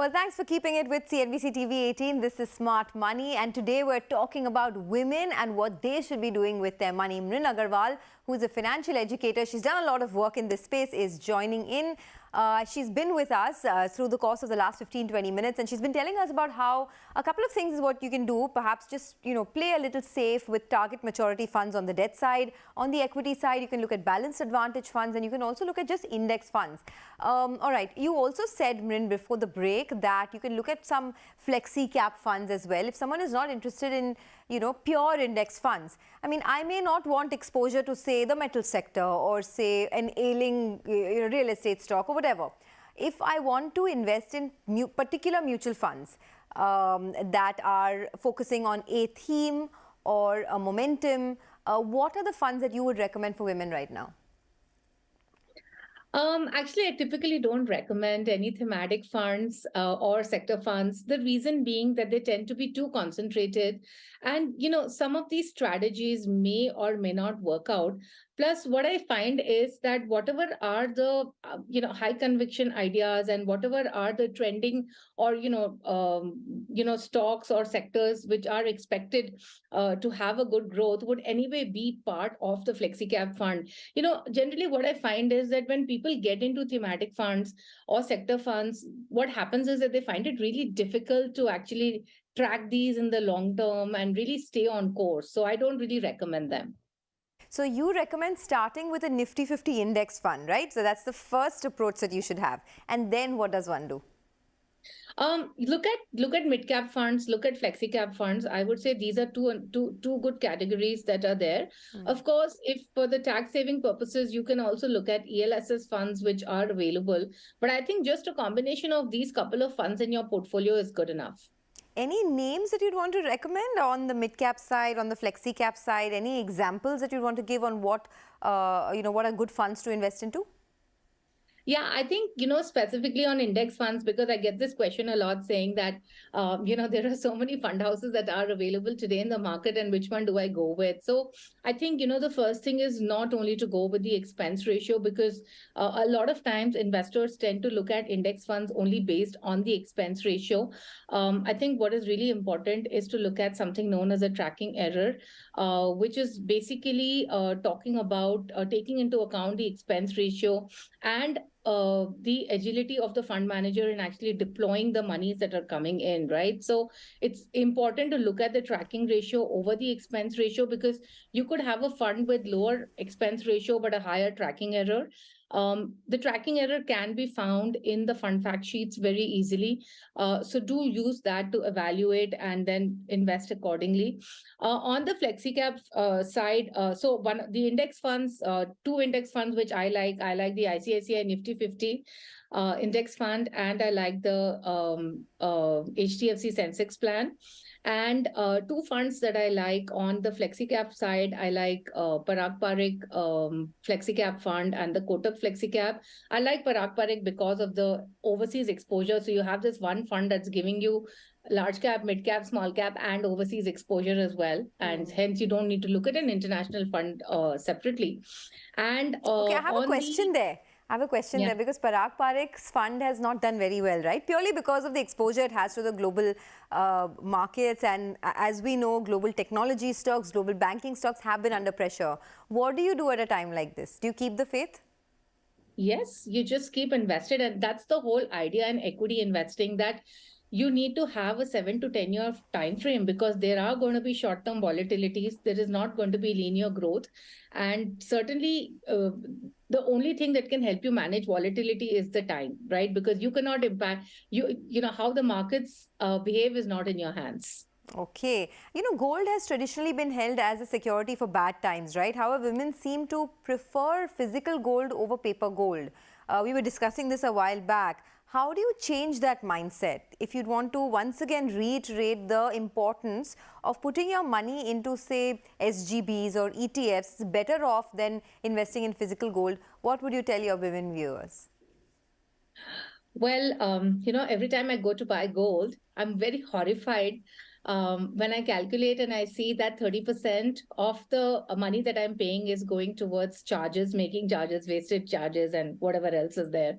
Well, thanks for keeping it with CNBC TV18. This is Smart Money, and today we're talking about women and what they should be doing with their money. Mrin Agarwal, who is a financial educator, she's done a lot of work in this space, is joining in. She's been with us through the course of the last 15-20 minutes, and she's been telling us about how a couple of things is what you can do. Perhaps just, play a little safe with target maturity funds on the debt side. On the equity side, you can look at balanced advantage funds, and you can also look at just index funds. All right. You also said, Mrin, before the break that you can look at some flexi cap funds as well. If someone is not interested in, pure index funds. I mean, I may not want exposure to, say, the metal sector or, say, an ailing real estate stock or whatever. If I want to invest in particular mutual funds that are focusing on a theme or a momentum, what are the funds that you would recommend for women right now? Actually, I typically don't recommend any thematic funds or sector funds. The reason being that they tend to be too concentrated. And, some of these strategies may or may not work out. Plus, what I find is that whatever are the, high conviction ideas and whatever are the trending or, stocks or sectors which are expected to have a good growth would anyway be part of the flexi cap fund. Generally what I find is that when people get into thematic funds or sector funds, what happens is that they find it really difficult to actually track these in the long term and really stay on course. So I don't really recommend them. So you recommend starting with a Nifty 50 index fund, right? So that's the first approach that you should have. And then what does one do? Look at mid cap funds, look at flexi cap funds. I would say these are two good categories that are there. Of course, if for the tax saving purposes, you can also look at ELSS funds which are available. But I think just a combination of these couple of funds in your portfolio is good enough. Any names that you'd want to recommend on the mid cap side, on the flexi cap side? Any examples that you'd want to give on what what are good funds to invest into? Yeah, I think, specifically on index funds, because I get this question a lot saying that, there are so many fund houses that are available today in the market and which one do I go with? So I think, the first thing is not only to go with the expense ratio, because a lot of times investors tend to look at index funds only based on the expense ratio. I think what is really important is to look at something known as a tracking error, which is basically talking about taking into account the expense ratio and the agility of the fund manager in actually deploying the monies that are coming in, right? So it's important to look at the tracking ratio over the expense ratio, because you could have a fund with lower expense ratio but a higher tracking error. The tracking error can be found in the fund fact sheets very easily. So do use that to evaluate and then invest accordingly. On the flexi cap side, so the index funds, two index funds which I like the ICICI Nifty 50 index fund, and I like the HDFC Sensex plan. And two funds that I like on the flexi cap side, I like Parag Parikh flexi cap fund and the Kotak flexi cap. I like Parag Parikh because of the overseas exposure. So you have this one fund that's giving you large cap, mid cap, small cap, and overseas exposure as well. And hence you don't need to look at an international fund separately. And okay, I have a question there. I have a question there, because Parag Parikh's fund has not done very well, right? Purely because of the exposure it has to the global markets. And as we know, global technology stocks, global banking stocks have been under pressure. What do you do at a time like this? Do you keep the faith? Yes, you just keep invested. And that's the whole idea in equity investing, that you need to have a 7 to 10 year time frame, because there are going to be short term volatilities. There is not going to be linear growth. And certainly the only thing that can help you manage volatility is the time, right? Because you cannot impact, how the markets behave is not in your hands. Okay. Gold has traditionally been held as a security for bad times, right? However, women seem to prefer physical gold over paper gold. We were discussing this a while back. How do you change that mindset if you'd want to once again reiterate the importance of putting your money into, say, SGBs or ETFs? It's better off than investing in physical gold. What would you tell your women viewers? Well, every time I go to buy gold, I'm very horrified when I calculate and I see that 30% of the money that I'm paying is going towards charges, making charges, wasted charges, and whatever else is there.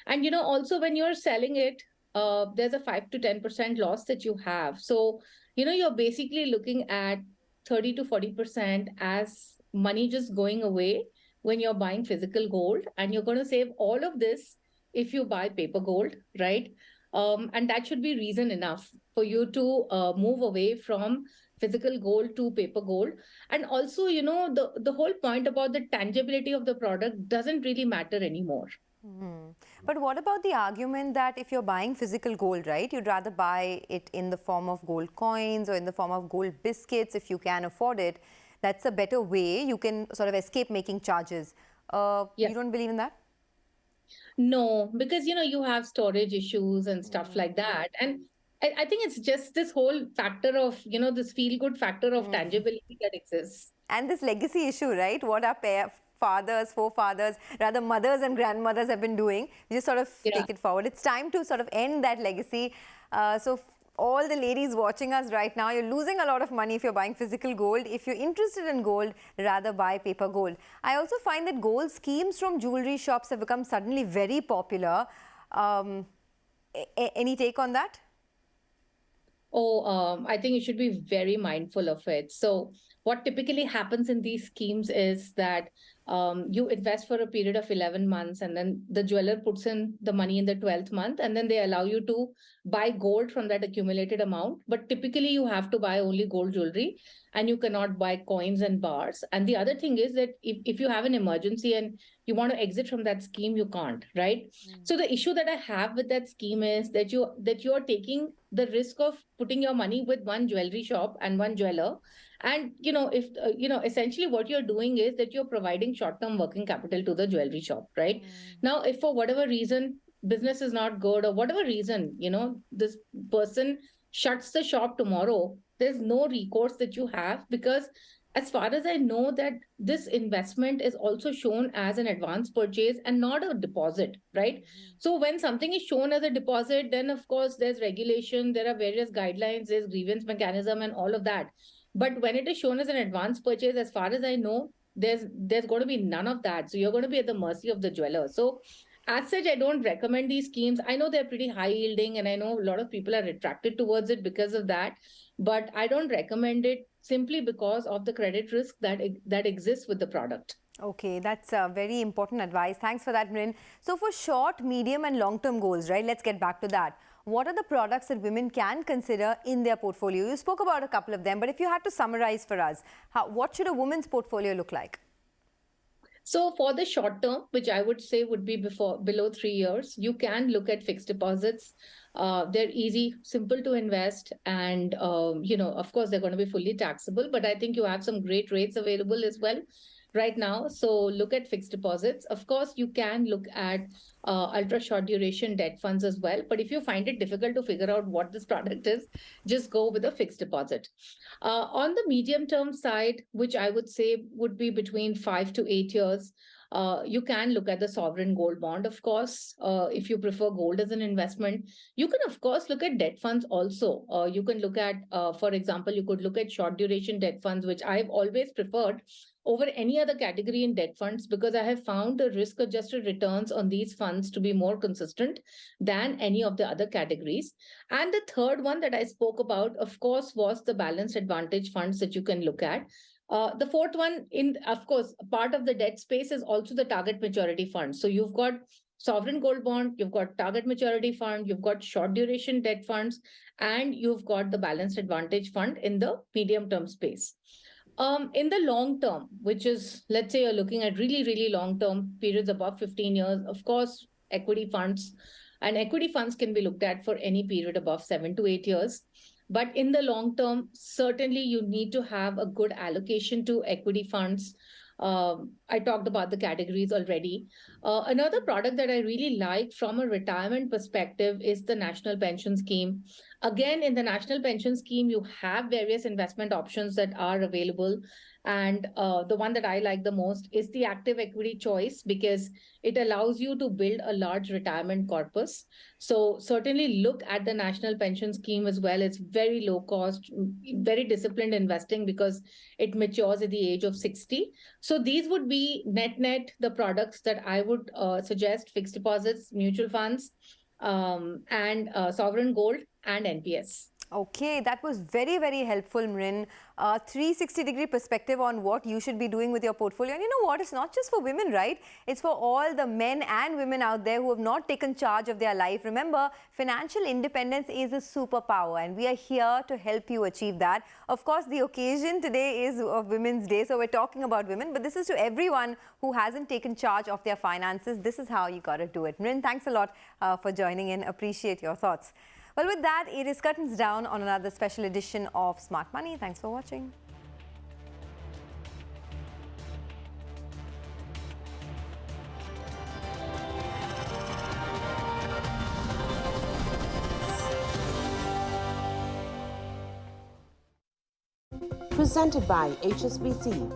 And, also when you're selling it, there's a 5 to 10% loss that you have. So, you're basically looking at 30 to 40% as money just going away when you're buying physical gold. And you're going to save all of this if you buy paper gold, right? And that should be reason enough for you to move away from physical gold to paper gold. And also, the whole point about the tangibility of the product doesn't really matter anymore. But what about the argument that if you're buying physical gold, right, you'd rather buy it in the form of gold coins or in the form of gold biscuits if you can afford it? That's a better way. You can sort of escape making charges. You don't believe in that? No, because you have storage issues and stuff like that. And I think it's just this whole factor of, this feel-good factor of tangibility that exists. And this legacy issue, right? What our fathers, forefathers, rather mothers and grandmothers have been doing. We just sort of take it forward. It's time to sort of end that legacy. So all the ladies watching us right now, you're losing a lot of money if you're buying physical gold. If you're interested in gold, rather buy paper gold. I also find that gold schemes from jewelry shops have become suddenly very popular. Any take on that? I think you should be very mindful of it. So what typically happens in these schemes is that you invest for a period of 11 months, and then the jeweler puts in the money in the 12th month, and then they allow you to buy gold from that accumulated amount. But typically you have to buy only gold jewelry, and you cannot buy coins and bars. And the other thing is that if you have an emergency and you want to exit from that scheme, you can't, right? So the issue that I have with that scheme is that you're taking the risk of putting your money with one jewelry shop and one jeweler. And, if, essentially what you're doing is that you're providing short-term working capital to the jewelry shop, right? Now, if for whatever reason, business is not good or whatever reason, this person shuts the shop tomorrow, there's no recourse that you have, because as far as I know, that this investment is also shown as an advance purchase and not a deposit, right? So when something is shown as a deposit, then of course there's regulation, there are various guidelines, there's grievance mechanism and all of that. But when it is shown as an advance purchase, as far as I know, there's going to be none of that. So you're going to be at the mercy of the jeweler. So as such, I don't recommend these schemes. I know they're pretty high yielding, and I know a lot of people are attracted towards it because of that. But I don't recommend it simply because of the credit risk that exists with the product. Okay, that's very important advice. Thanks for that, Mrin. So for short, medium and long-term goals, right, let's get back to that. What are the products that women can consider in their portfolio? You spoke about a couple of them, but if you had to summarize for us, what should a woman's portfolio look like? So for the short term, which I would say would be below 3 years, you can look at fixed deposits. They're easy, simple to invest, and of course, they're going to be fully taxable. But I think you have some great rates available as well right now. So look at fixed deposits. Of course, you can look at ultra short duration debt funds as well. But if you find it difficult to figure out what this product is, just go with a fixed deposit. On the medium term side, which I would say would be between 5 to 8 years, you can look at the sovereign gold bond, of course. If you prefer gold as an investment, you can, of course, look at debt funds also. You can look at, for example, you could look at short duration debt funds, which I've always preferred over any other category in debt funds, because I have found the risk adjusted returns on these funds to be more consistent than any of the other categories. And the third one that I spoke about, of course, was the balanced advantage funds that you can look at. The fourth one, of course, part of the debt space is also the target maturity fund. So you've got sovereign gold bond, you've got target maturity fund, you've got short duration debt funds, and you've got the balanced advantage fund in the medium term space. In the long term, which is, let's say you're looking at really, really long term periods above 15 years, of course, equity funds can be looked at for any period above 7 to 8 years. But in the long term, certainly you need to have a good allocation to equity funds. I talked about the categories already. Another product that I really like from a retirement perspective is the National Pension Scheme. Again, in the National Pension Scheme, you have various investment options that are available. And the one that I like the most is the active equity choice, because it allows you to build a large retirement corpus. So certainly look at the National Pension Scheme as well. It's very low cost, very disciplined investing, because it matures at the age of 60. So these would be net the products that I would suggest: fixed deposits, mutual funds, and sovereign gold and NPS. Okay, that was very, very helpful, Mrin. 360-degree perspective on what you should be doing with your portfolio. And you know what? It's not just for women, right? It's for all the men and women out there who have not taken charge of their life. Remember, financial independence is a superpower, and we are here to help you achieve that. Of course, the occasion today is of Women's Day, so we're talking about women. But this is to everyone who hasn't taken charge of their finances. This is how you got to do it. Mrin, thanks a lot for joining in. Appreciate your thoughts. Well, with that, it is curtains down on another special edition of Smart Money. Thanks for watching. Presented by HSBC.